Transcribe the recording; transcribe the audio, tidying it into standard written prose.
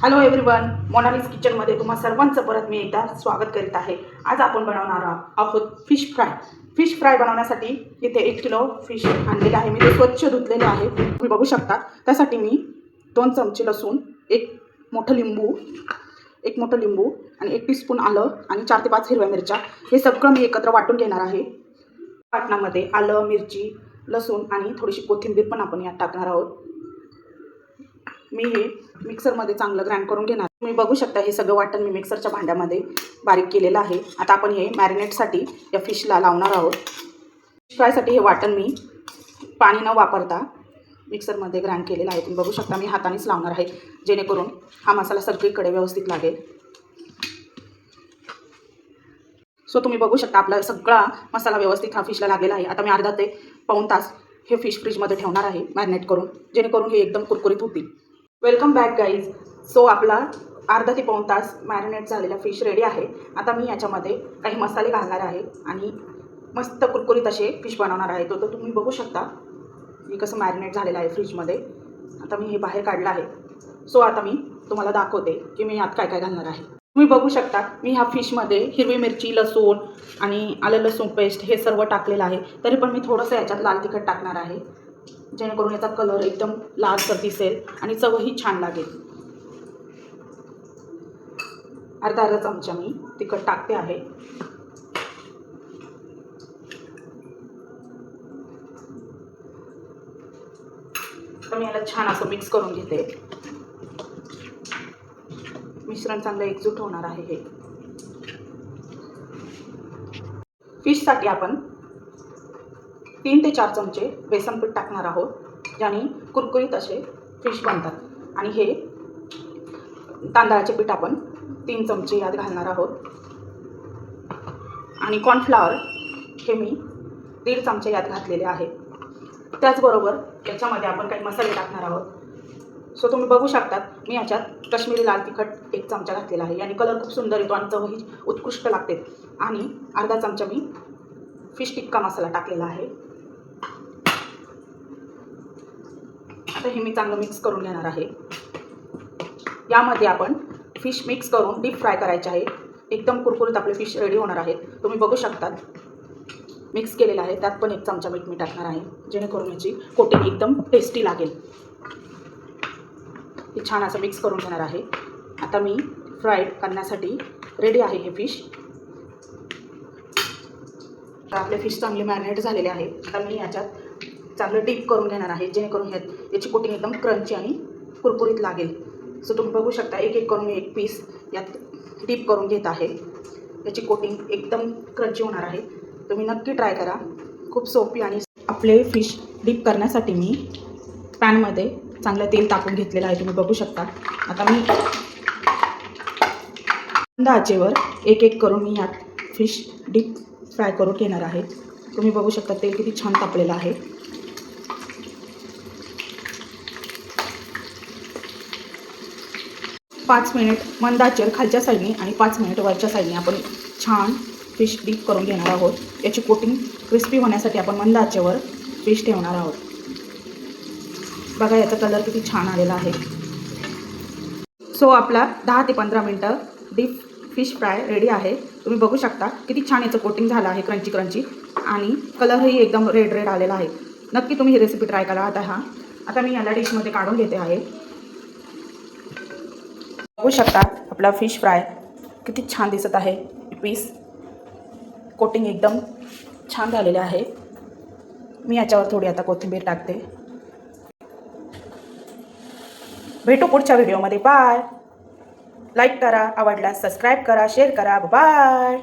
Hello everyone, मोनालिस किचनमध्ये तुम्हा सर्वांचं परत मी एकदा स्वागत करीत आहे. आज आपण बनवणार आहोत फिश फ्राय. फिश फ्राय बनवण्यासाठी इथे 1 किलो फिश आणलेले आहे. मी ते स्वच्छ धुतलेले आहे, तुम्ही बघू शकता. त्यासाठी मी 2 चमचे लसूण, एक मोठं लिंबू आणि 1 टीस्पून आलं आणि 4 ते 5 हिरव्या मिरच्या, हे सगळं मी एकत्र वाटून घेणार आहे. वाटणामध्ये आलं, मिरची, लसूण आणि थोडीशी कोथिंबीर पण आपण यात टाकणार आहोत. मी हे मिक्सरमध्ये चांगलं ग्राइंड करून घेणार. तुम्ही बघू शकता हे सगळं वाटण मी मिक्सरच्या भांड्यामध्ये बारीक केलेलं आहे. आता आपण हे मॅरिनेटसाठी या फिशला लावणार आहोत. फिश फ्रायसाठी हे वाटण मी पाणी न वापरता मिक्सरमध्ये ग्राइंड केलेलं आहे. तुम्ही बघू शकता मी हातानेच लावणार आहे, जेणेकरून हा मसाला सगळीकडे व्यवस्थित लागेल. सो तुम्ही बघू शकता आपला सगळा मसाला व्यवस्थित हा फिशला लागलेला आहे. आता मी अर्धा ते पाऊण तास हे फिश फ्रीजमध्ये ठेवणार आहे मॅरिनेट करून, जेणेकरून हे एकदम कुरकुरीत होतील. Welcome back guys. सो आपला अर्धा ते पाऊण तास मॅरिनेट झालेला फिश रेडी आहे. आता मी याच्यामध्ये काही मसाले घालणार आहे आणि मस्त कुरकुरीत असे फिश बनवणार आहे. तर तुम्ही बघू शकता मी कसं मॅरिनेट झालेलं आहे फ्रीजमध्ये. आता मी हे बाहेर काढलं आहे. सो आता मी तुम्हाला दाखवते की मी यात काय काय घालणार आहे. तुम्ही बघू शकता मी ह्या फिशमध्ये हिरवी मिरची, लसूण आणि आलं लसूण पेस्ट हे सर्व टाकलेलं आहे. तरी पण मी थोडंसं याच्यात लाल तिखट टाकणार आहे, जेणेकरून याचा कलर एकदम लालसर दिसेल आणि चवही छान लागेल. अर्धा चमचा मी तिखट टाकते आहे. तर मी याला छान असं मिक्स करून घेते. मिश्रण चांगलं एकजूट होणार आहे. हे फिशसाठी आपण 3 ते 4 चमचे बेसन पीठ टाकणार आहोत, ज्याने कुरकुरीत असे फिश बनतात. आणि हे तांदळाचे पीठ आपण 3 चमचे यात घालणार आहोत. आणि कॉर्नफ्लॉवर हे मी 1.5 चमचे यात घातलेले आहे. त्याचबरोबर याच्यामध्ये आपण काही मसाले टाकणार आहोत. सो तुम्ही बघू शकतात मी याच्यात काश्मीरी लाल तिखट 1 चमचा घातलेला आहे आणि कलर खूप सुंदर येतो आणि चवही उत्कृष्ट लागते. आणि अर्धा चमचा मी फिश टिक्का मसाला टाकलेला आहे. आता हे मी चांगलं मिक्स करून घेणार आहे. यामध्ये आपण फिश मिक्स करून डीप फ्राय करायचे आहे. एकदम कुरकुरीत आपले फिश रेडी होणार आहेत. तुम्ही बघू शकता मिक्स केलेलं आहे. त्यात पण 1 चमचा मीठ मी टाकणार आहे, जेणेकरून याची कोटिंग एकदम टेस्टी लागेल. हे छान असं मिक्स करून घेणार आहे. आता मी फ्राय करण्यासाठी रेडी आहे हे फिश. आपले फिश चांगले मॅरिनेट झालेले आहे. आता मी याच्यात चांगलं डीप करून घेणार आहे, जेणेकरून याची कोटिंग एकदम क्रंची आणि कुरकुरीत लागेल. सो तुम्ही बघू शकता एक करून मी 1 पीस यात डीप करून घेत आहे. याची कोटिंग एकदम क्रंची होणार आहे. तुम्ही नक्की ट्राय करा. खूप सोपी आणि आपले फिश डीप करण्यासाठी मी पॅनमध्ये चांगलं तेल टाकून घेतलेलं आहे. तुम्ही बघू शकता. आता मी मंद आचेवर एक करून मी यात फिश डीप फ्राय करून घेणार आहे. तुम्ही बघू शकता तेल किती छान तापलेलं आहे. पाच मिनिट मंद आचेवर खालच्या साईडने आणि 5 मिनिट वरच्या साईडने आपण छान फिश डीप करून घेणार आहोत. याची कोटिंग क्रिस्पी होण्यासाठी आपण मंद आचेवर फिश ठेवणार आहोत. बघा याचा कलर किती छान आलेला आहे. सो आपला 10 ते 15 मिनटं डीप फिश फ्राय रेडी आहे. तुम्ही बघू शकता किती छान याचं कोटिंग झालं आहे, क्रंची आणि कलरही एकदम रेड आलेला आहे. नक्की तुम्ही ही रेसिपी ट्राय करा. आता मी याला डिशमध्ये काढून घेते आहे. बघू शकता आपला फिश फ्राय किती छान दिसत आहे. पीस कोटिंग एकदम छान झालेले आहे. मी याच्यावर थोडी आता कोथिंबीर टाकते. भेटू पुढच्या व्हिडिओमध्ये. बाय. लाईक करा, आवडल्यास सबस्क्राईब करा, शेअर करा. बाय.